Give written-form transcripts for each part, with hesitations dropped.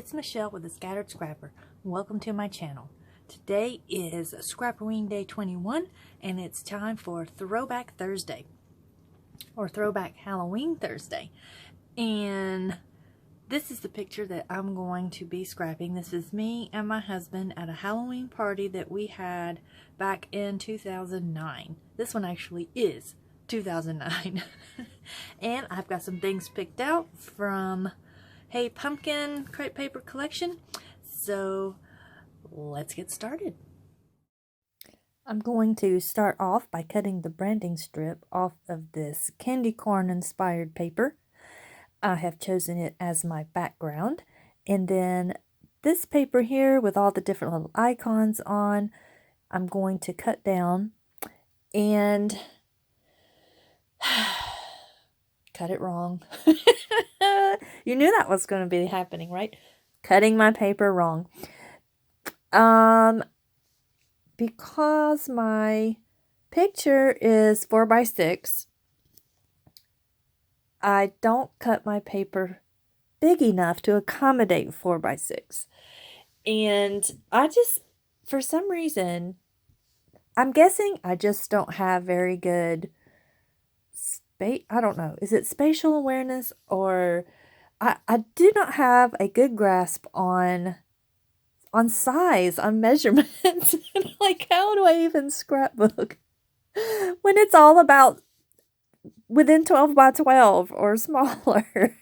it's Michelle with the Scattered Scrapper. Welcome to my channel. Today is Scrap-O-WEEN Day 21 and it's time for Throwback Thursday or Throwback Halloween Thursday. And this is the picture that I'm going to be scrapping. This is me and my husband at a Halloween party that we had back in 2009. This one actually is 2009. And I've got some things picked out from Hey Pumpkin crepe paper collection. So let's get started. I'm going to start off by cutting the branding strip off of this candy corn inspired paper. I have chosen it as my background. And then this paper here with all the different little icons on, I'm going to cut down and cut it wrong. You knew that was going to be happening, right? Cutting my paper wrong. Because my picture is 4x6, I don't cut my paper big enough to accommodate 4x6. And I just, for some reason, I'm guessing I just don't have very good I don't know. Is it spatial awareness, or I do not have a good grasp on size, on measurements. Like, how do I even scrapbook when it's all about within 12 by 12 or smaller?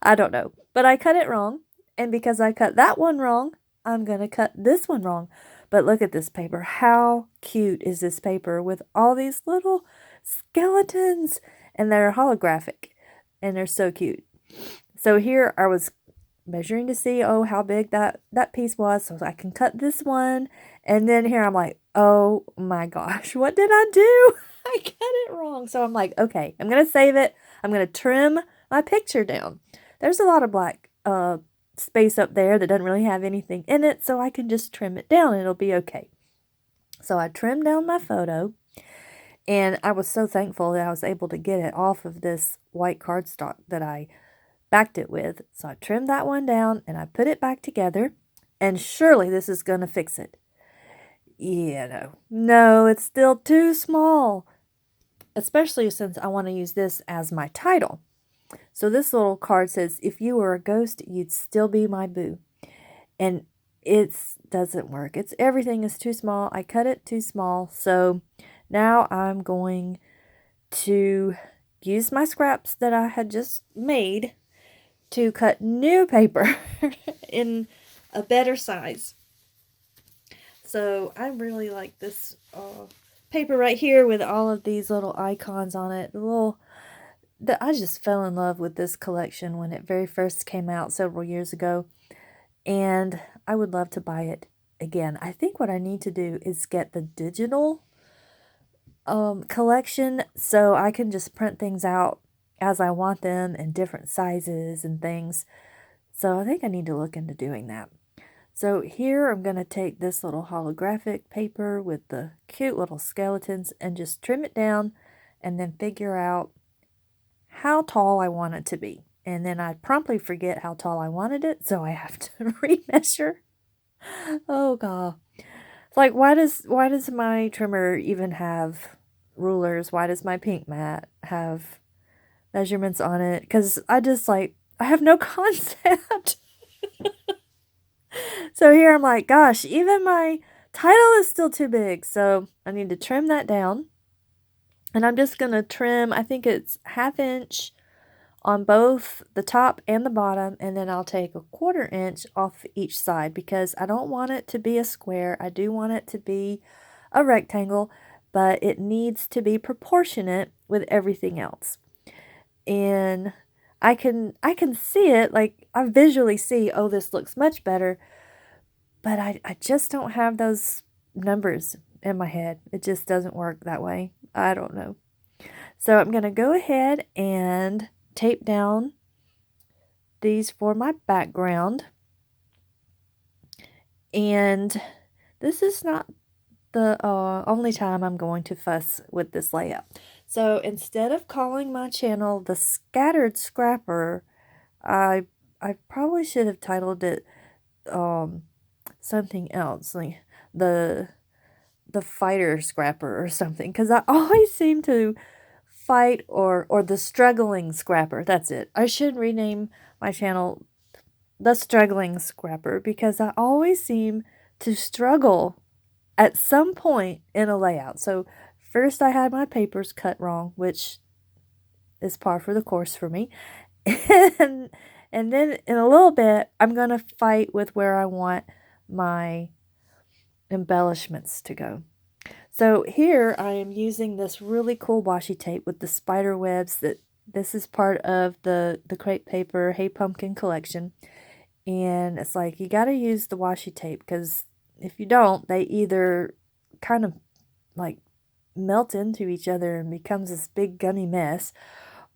I don't know. But I cut it wrong. And because I cut that one wrong, I'm going to cut this one wrong. But look at this paper. How cute is this paper with all these little skeletons? And they're holographic. And they're so cute. So here I was measuring to see, how big that piece was, so I can cut this one. And then here I'm like, oh my gosh, what did I do? I cut it wrong. So I'm like, okay, I'm going to save it. I'm going to trim my picture down. There's a lot of black space up there that doesn't really have anything in it, so I can just trim it down and it'll be okay. So I trimmed down my photo, and I was so thankful that I was able to get it off of this white cardstock that I backed it with. So I trimmed that one down and I put it back together, and surely this is going to fix it. Yeah, no, it's still too small, especially since I want to use this as my title. So this little card says, if you were a ghost, you'd still be my boo. And it doesn't work. Everything is too small. I cut it too small. So now I'm going to use my scraps that I had just made to cut new paper in a better size. So I really like this paper right here with all of these little icons on it. I just fell in love with this collection when it very first came out several years ago, and I would love to buy it again. I think what I need to do is get the digital collection so I can just print things out as I want them in different sizes and things. So I think I need to look into doing that. So here I'm going to take this little holographic paper with the cute little skeletons and just trim it down and then figure out how tall I want it to be. And then I promptly forget how tall I wanted it, so I have to remeasure. Oh god. It's like, why does my trimmer even have rulers? Why does my pink mat have measurements on it? Because I have no concept. So here I'm like, gosh, even my title is still too big. So I need to trim that down. And I'm just going to trim, I think it's 1/2 inch on both the top and the bottom. And then I'll take 1/4 inch off each side because I don't want it to be a square. I do want it to be a rectangle, but it needs to be proportionate with everything else. And I can see it, like I visually see, oh, this looks much better, but I just don't have those numbers in my head. It just doesn't work that way. I don't know. So I'm going to go ahead and tape down these for my background. And this is not the only time I'm going to fuss with this layout. So instead of calling my channel The Scattered Scrapper, I probably should have titled it something else, like the fighter scrapper or something, because I always seem to fight, or the struggling scrapper. That's it. I should rename my channel the struggling scrapper, because I always seem to struggle at some point in a layout. So first I had my papers cut wrong, which is par for the course for me. and and then in a little bit I'm going to fight with where I want my embellishments to go. So here I am using this really cool washi tape with the spider webs. This is part of the crepe paper Hey Pumpkin collection. And it's like, you got to use the washi tape, because if you don't, they either kind of like melt into each other and becomes this big gummy mess,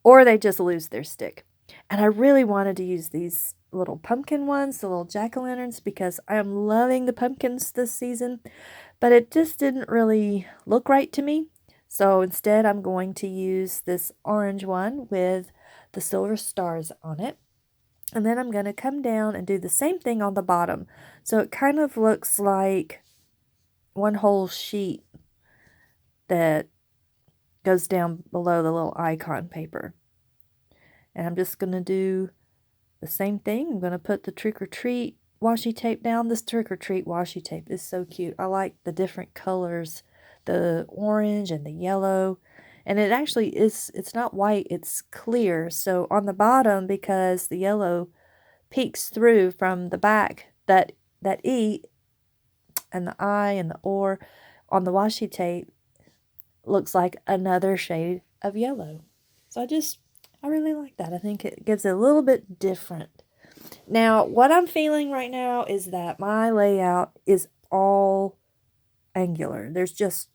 or they just lose their stick. And I really wanted to use these little pumpkin ones, the little jack-o'-lanterns, because I am loving the pumpkins this season, but it just didn't really look right to me. So instead I'm going to use this orange one with the silver stars on it. And then I'm going to come down and do the same thing on the bottom. So it kind of looks like one whole sheet that goes down below the little icon paper. And I'm just going to do the same thing. I'm going to put the trick or treat washi tape down. This trick or treat washi tape is so cute. I like the different colors, the orange and the yellow. And it actually is, it's not white, it's clear. So on the bottom, because the yellow peeks through from the back, that E and the I and the or on the washi tape looks like another shade of yellow. So I really like that. I think it gives it a little bit different. Now, what I'm feeling right now is that my layout is all angular. There's just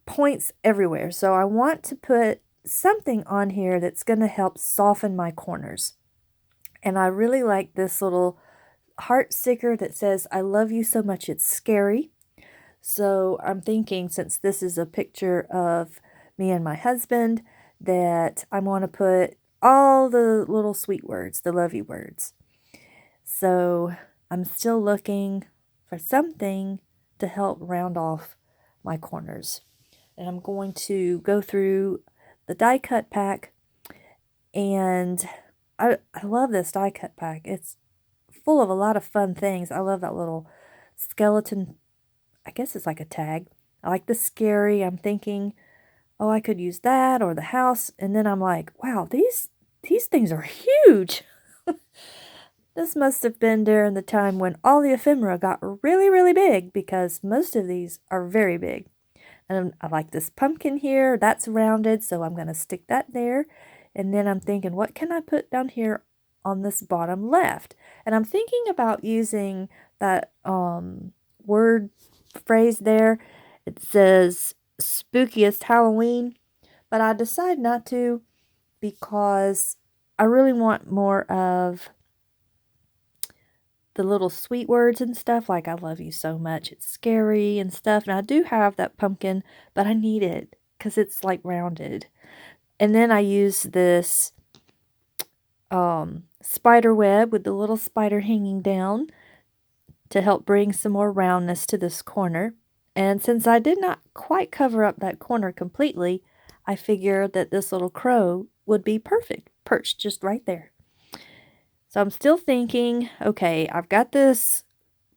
points everywhere. So I want to put something on here that's going to help soften my corners. And I really like this little heart sticker that says, "I love you so much it's scary." So I'm thinking, since this is a picture of me and my husband, that I want to put all the little sweet words, the lovey words. So I'm still looking for something to help round off my corners. And I'm going to go through the die cut pack, and I love this die cut pack. It's full of a lot of fun things. I love that little skeleton, I guess it's like a tag. I like the scary. I'm thinking, oh, I could use that, or the house. And then I'm like, wow, these things are huge. This must have been during the time when all the ephemera got really, really big, because most of these are very big. And I like this pumpkin here. That's rounded, so I'm going to stick that there. And then I'm thinking, what can I put down here on this bottom left? And I'm thinking about using that word phrase there. It says spookiest Halloween, but I decide not to, because I really want more of the little sweet words and stuff, like "I love you so much it's scary" and stuff. And I do have that pumpkin, but I need it because it's like rounded. And then I use this spider web with the little spider hanging down to help bring some more roundness to this corner. And since I did not quite cover up that corner completely, I figured that this little crow would be perfect, perched just right there. So I'm still thinking, okay, I've got this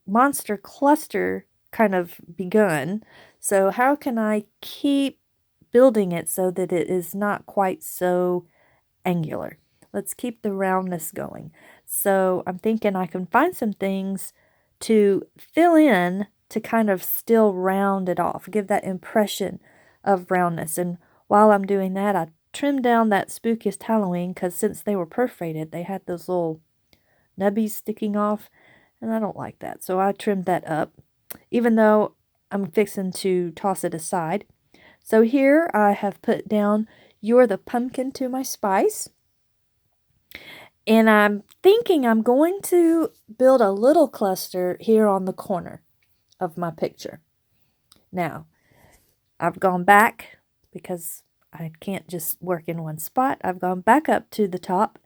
monster cluster kind of begun. So how can I keep building it so that it is not quite so angular? Let's keep the roundness going. So I'm thinking I can find some things to fill in to kind of still round it off, give that impression of roundness. And while I'm doing that, I trimmed down that spookiest Halloween, because since they were perforated, they had those little nubbies sticking off, and I don't like that. So I trimmed that up, even though I'm fixing to toss it aside. So here I have put down "You're the pumpkin to my spice." And I'm thinking I'm going to build a little cluster here on the corner of my picture. Now, I've gone back, because I can't just work in one spot. I've gone back up to the top,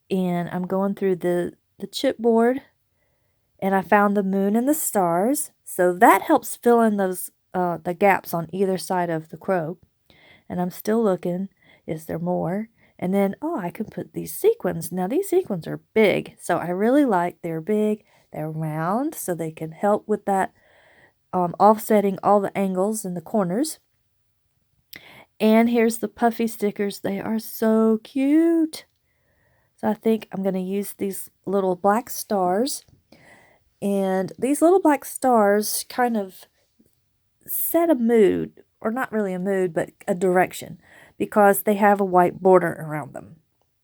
and I'm going through the the chipboard, and I found the moon and the stars. So that helps fill in those the gaps on either side of the crow. And I'm still looking. Is there more? And then, oh, I can put these sequins. Now, these sequins are big, so I really like they're big. They're round, so they can help with that offsetting all the angles in the corners. And here's the puffy stickers. They are so cute. So I think I'm going to use these little black stars. And these little black stars kind of set a mood, or not really a mood, but a direction, because they have a white border around them.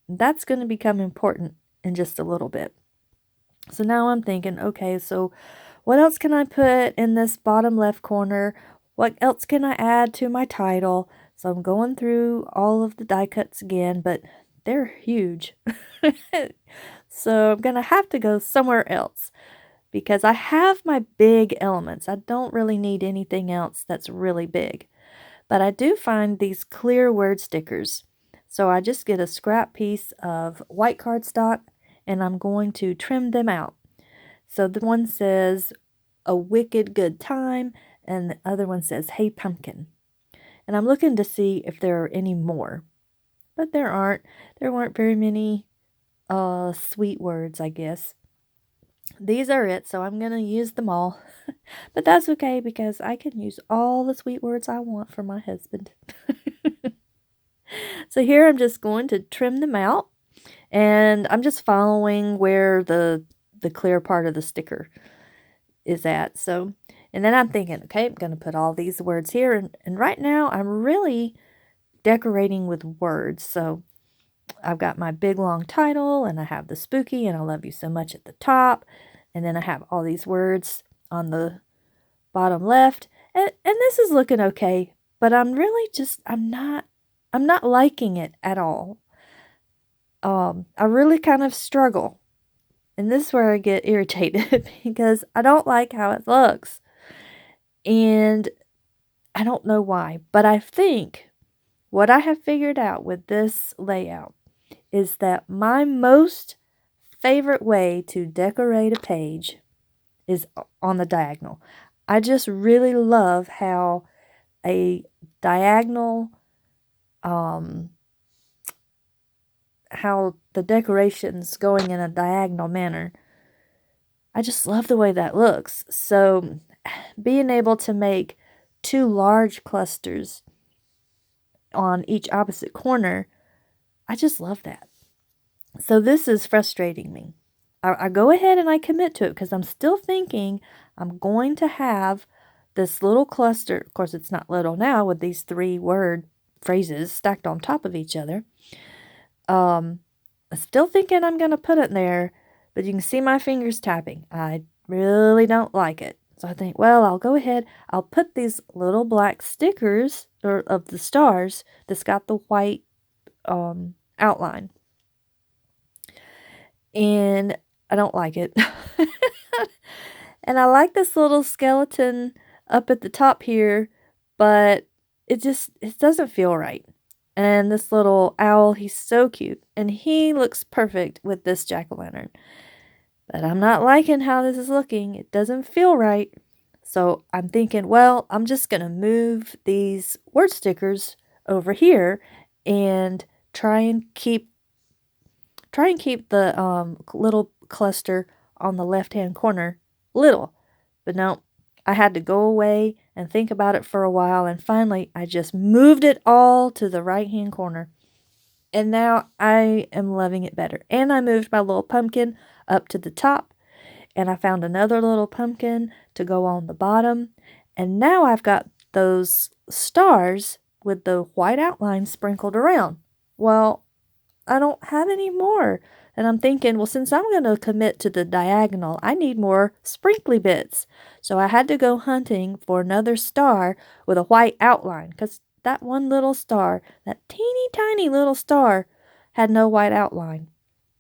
That's going to become important in just a little bit. So now I'm thinking, okay, so what else can I put in this bottom left corner? What else can I add to my title? So I'm going through all of the die cuts again, but they're huge. So I'm going to have to go somewhere else because I have my big elements. I don't really need anything else that's really big. But I do find these clear word stickers. So I just get a scrap piece of white cardstock and I'm going to trim them out. So the one says, "A wicked good time," and the other one says, "Hey pumpkin." And I'm looking to see if there are any more. But there aren't. There weren't very many sweet words, I guess. These are it, so I'm going to use them all. But that's okay because I can use all the sweet words I want for my husband. So here I'm just going to trim them out, and I'm just following where the clear part of the sticker is at. So, and then I'm thinking, okay, I'm going to put all these words here, and right now I'm really decorating with words. So I've got my big long title, and I have the spooky and I love you so much at the top, and then I have all these words on the bottom left, and this is looking okay, but I'm really just I'm not liking it at all. I really kind of struggle, and this is where I get irritated because I don't like how it looks, and I don't know why, but I think what I have figured out with this layout is that my most favorite way to decorate a page is on the diagonal. I just really love how a diagonal, how the decorations going in a diagonal manner. I just love the way that looks. So being able to make two large clusters on each opposite corner, I just love that. So this is frustrating me. I go ahead and I commit to it because I'm still thinking I'm going to have this little cluster. Of course, it's not little now with these 3-word phrases stacked on top of each other. I'm still thinking I'm going to put it in there, but you can see my fingers tapping. I really don't like it. So I think, well, I'll go ahead. I'll put these little black stickers of the stars that's got the white outline. And I don't like it. And I like this little skeleton up at the top here, but it doesn't feel right. And this little owl, he's so cute, and he looks perfect with this jack-o'-lantern. But I'm not liking how this is looking. It doesn't feel right. So I'm thinking, well, I'm just going to move these word stickers over here and try and keep the little cluster on the left-hand corner little. But no, I had to go away and think about it for a while, and finally I just moved it all to the right-hand corner. And now I am loving it better. And I moved my little pumpkin up to the top, and I found another little pumpkin to go on the bottom. And now I've got those stars with the white outline sprinkled around. Well, I don't have any more. And I'm thinking, well, since I'm going to commit to the diagonal, I need more sprinkly bits. So I had to go hunting for another star with a white outline, because that one little star, that teeny tiny little star, had no white outline.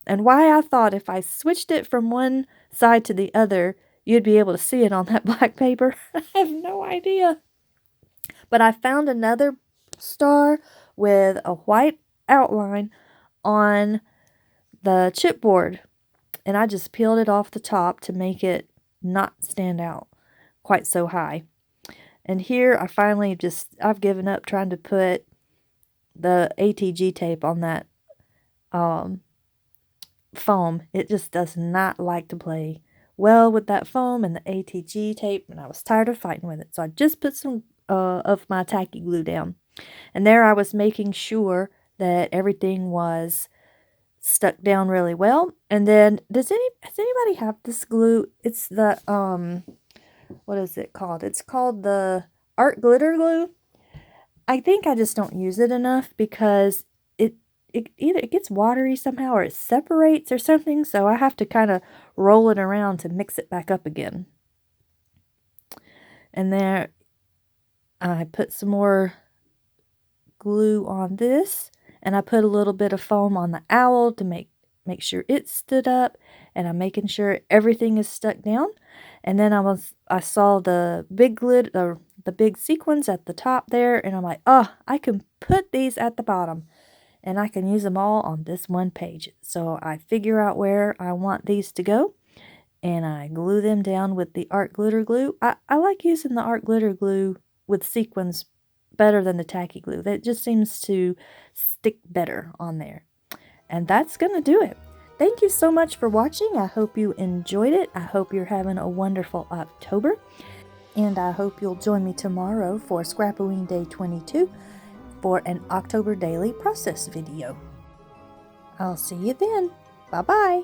And why I thought if I switched it from one side to the other, you'd be able to see it on that black paper, I have no idea. But I found another star with a white outline on the chipboard, and I just peeled it off the top to make it not stand out quite so high. And here I finally I've given up trying to put the ATG tape on that foam. It just does not like to play well with that foam and the ATG tape, and I was tired of fighting with it. So I just put some of my tacky glue down. And there I was making sure that everything was stuck down really well. And then does anybody have this glue? It's the what is it called? It's called the art glitter glue. I think I just don't use it enough because it either it gets watery somehow or it separates or something, so I have to kind of roll it around to mix it back up again. And there I put some more glue on this, and I put a little bit of foam on the owl to make sure it stood up, and I'm making sure everything is stuck down. And then I saw the big glitter, the big sequins at the top there, and I'm like, oh, I can put these at the bottom and I can use them all on this one page. So I figure out where I want these to go, and I glue them down with the art glitter glue. I like using the art glitter glue with sequins better than the tacky glue. That just seems to stick better on there. And that's gonna do it. Thank you so much for watching. I hope you enjoyed it. I hope you're having a wonderful October. And I hope you'll join me tomorrow for Scrap-O-WEEN Day 22 for an October daily process video. I'll see you then. Bye-bye.